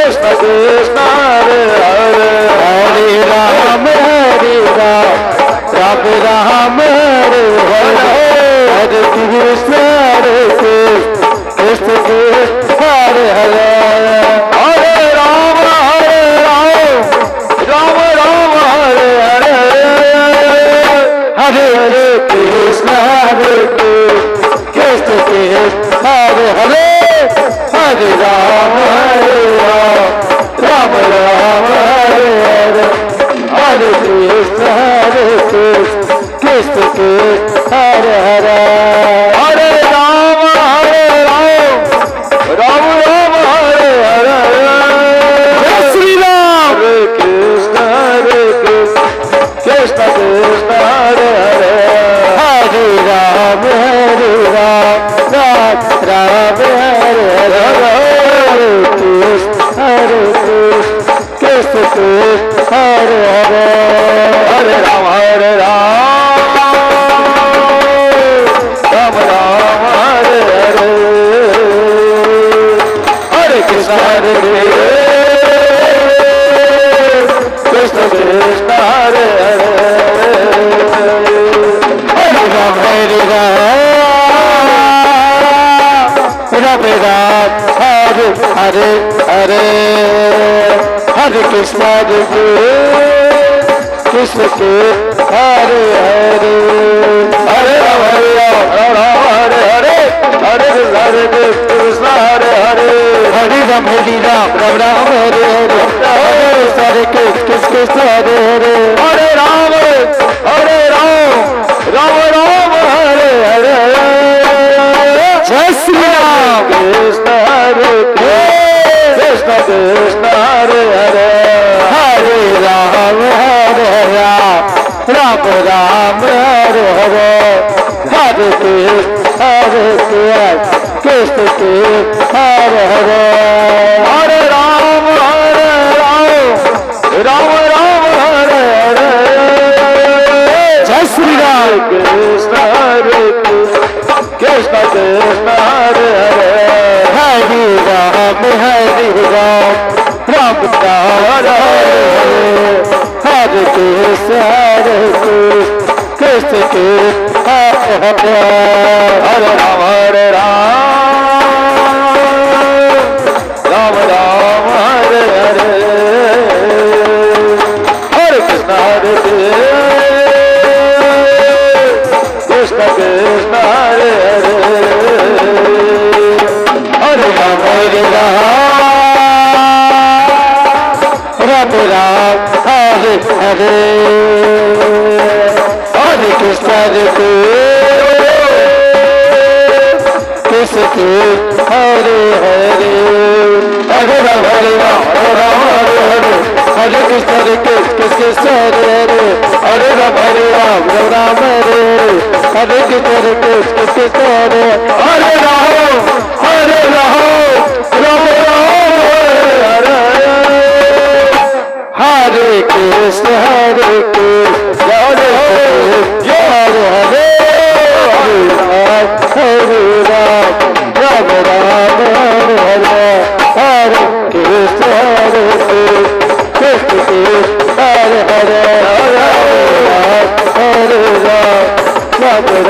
Krishna Hare Hare Hare Ram Ram Ram Hare Hare Hare Krishna Krishna Krishna Hare Hare Hare Ram Ram Hare Hare Hare Hare Krishna Krishna Krishna Hare Hare Hare Ram Ram Hare Hare Hare Krishna Krishna Krishna Hare Hare Hare Ram Ram Hare Hare Jai Shri Ram Hare Krishna Krishna Krishna Hare Hare Hare Ram Ram Ram Hare Hare Hare Krishna Krishna Krishna Hare Hare Hare Ram Ram Ram Hare Hare Hare Krishna Krishna Krishna Hare Hare Hare Ram Hare Ram Ram Ram Hare Hare Hare Hare Krishna Krishna Krishna Hare Hare Hare Ram Hare Hare Hare Krishna Hare Hare Hare Ram Ram Ram Hare Hare Hare Krishna Hare Hare Hare Ram Ram Ram Hare Hare Jai Shri Ram Krishna Hare Krishna Krishna Hare Hare Hare Ram Ram Ram Hare Hare Hare Krishna Krishna Krishna Hare Hare Hare Ram Ram Hare Hare Jai Shri Ram Krishna Hare Krishna Krishna Hare Hare Hare Ram Ram Hare Hare Hare Krishna Krishna Krishna Hare Hare Hare Ram Ram Ram Hare Hare Hare Krishna Krishna Krishna Hare Hare Hare Ram Ram Ram Hare Hare Hare Krishna Krishna Krishna Hare Hare Hare Ram Hare Hare Krishna Krishna Hare Hare Hare Ram Ram Hare Hare Krishna Krishna Hare